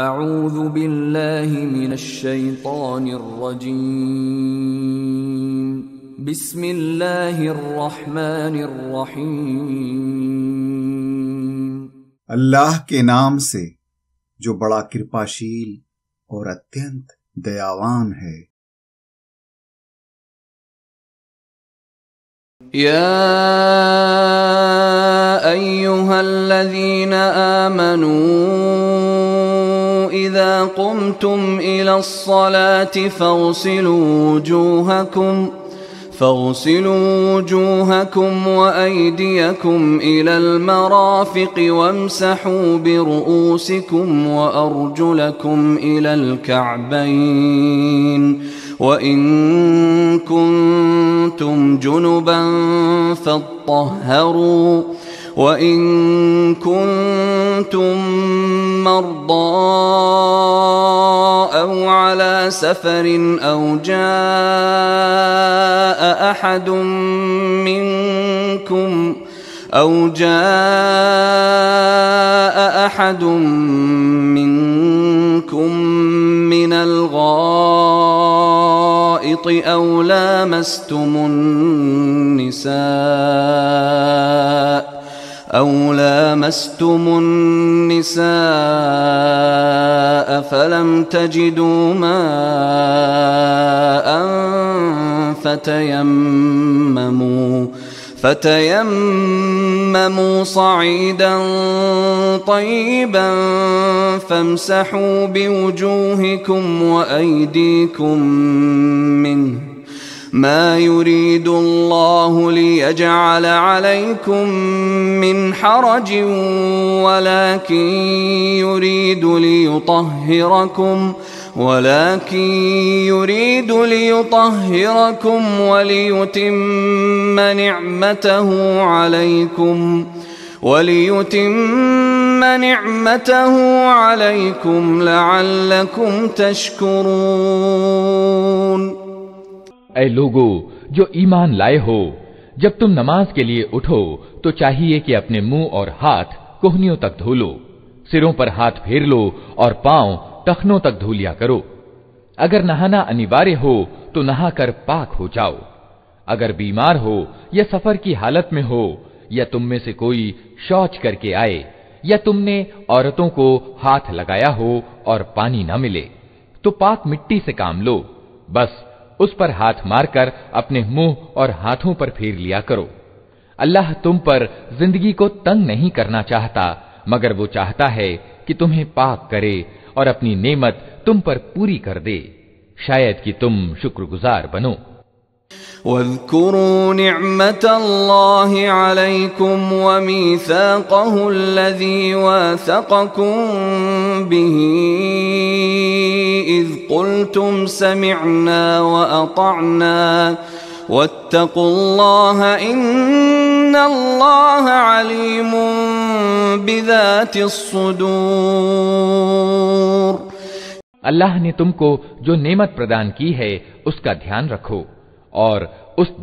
اعوذ باللہ من الشیطان الرجیم بسم اللہ الرحمن الرحیم اللہ کے نام سے جو بڑا کرپاشیل اور اتینت دیاوان ہے۔ یا ایہا الذین آمنوا اذا قمتم الى الصلاة فاغسلوا وجوهكم وأيديكم إلى المرافق وامسحوا برؤوسكم وأرجلكم إلى الكعبين وإن كنتم جنبا فاطهروا وَإِن كُنتُم مَّرْضَىٰ أَوْ عَلَىٰ سَفَرٍ أَوْ جَاءَ أَحَدٌ مِّنكُم مِّنَ الْغَائِطِ أَوْ لَامَسْتُمُ النساء فلم تجدوا ماء فتيمموا صعيدا طيبا فامسحوا بوجوهكم وأيديكم منه ما يريد الله ليجعل عليكم من حرج ولكن يريد ليطهركم وليتم نعمته عليكم لعلكم تشكرون۔ اے لوگو جو ایمان لائے ہو، جب تم نماز کے لیے اٹھو تو چاہیے کہ اپنے منہ اور ہاتھ کوہنیوں تک دھو لو، سروں پر ہاتھ پھیر لو اور پاؤں ٹخنوں تک دھو لیا کرو۔ اگر نہانا انیوارے ہو تو نہا کر پاک ہو جاؤ۔ اگر بیمار ہو یا سفر کی حالت میں ہو یا تم میں سے کوئی شوچ کر کے آئے یا تم نے عورتوں کو ہاتھ لگایا ہو اور پانی نہ ملے تو پاک مٹی سے کام لو، بس اس پر ہاتھ مار کر اپنے منہ اور ہاتھوں پر پھیر لیا کرو۔ اللہ تم پر زندگی کو تنگ نہیں کرنا چاہتا، مگر وہ چاہتا ہے کہ تمہیں پاک کرے اور اپنی نعمت تم پر پوری کر دے، شاید کہ تم شکر گزار بنو۔ واذكروا نعمة الله عليكم وميثاقه الذي واثقكم به إذ قلتم سمعنا وأطعنا واتقوا الله إن الله عليم بذات الصدور۔ اللہ نے تم کو جو نعمت پردان کی ہے اس کا دھیان رکھو اور اس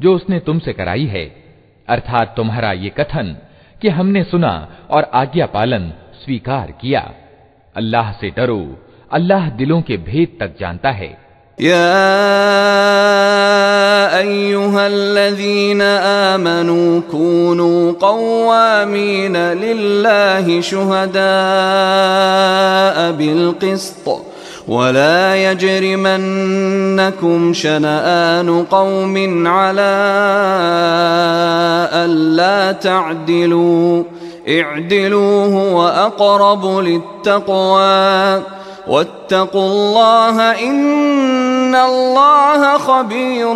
جو اس نے تم سے کرائی ہے، ارتھات تمہارا یہ کتھن کہ ہم نے سنا اور آگیا پالن سویکار کیا۔ اللہ سے ڈرو، اللہ دلوں کے بھید تک جانتا ہے۔ یا ایھا الذین آمنوا کونوا قوامین للہ شہداء بالقسط ولا يجرمنكم شنآن قوم على ألا تعدلوا اعدلوا هو أقرب للتقوى واتقوا الله إن الله خبير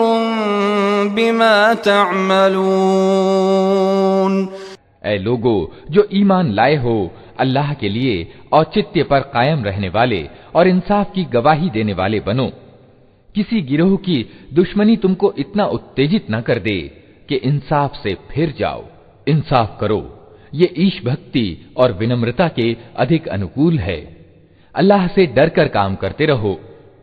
بما تعملون۔ اے لوگو جو ایمان لائے ہو، اللہ کے لیے اوچتیہ پر قائم رہنے والے اور انصاف کی گواہی دینے والے بنو۔ کسی گروہ کی دشمنی تم کو اتنا اتیجت نہ کر دے کہ انصاف سے پھر جاؤ، انصاف کرو، یہ ایش بھکتی اور ونمرتا کے ادھک انوکول ہے۔ اللہ سے ڈر کر کام کرتے رہو،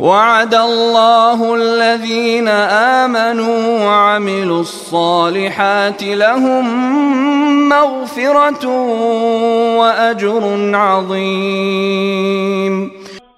وعد الله الذين آمنوا وعملوا الصالحات لهم مغفرة وأجر عظيم।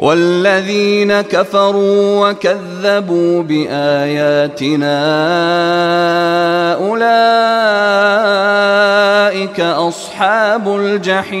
والذين كفروا وكذبوا بآياتنا أولئك أصحاب الجحيم।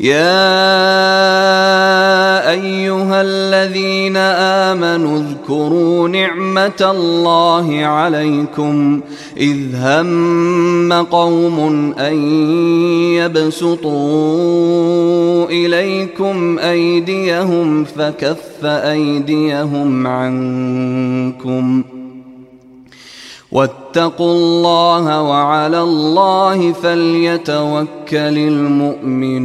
يا أيها الذين آمنوا اذكروا نعمة الله عليكم إذ هم قوم أن يبسطوا إليكم أيديهم فكف أيديهم عنكم واتقوا الله وعلى الله فليتوكل المؤمنون۔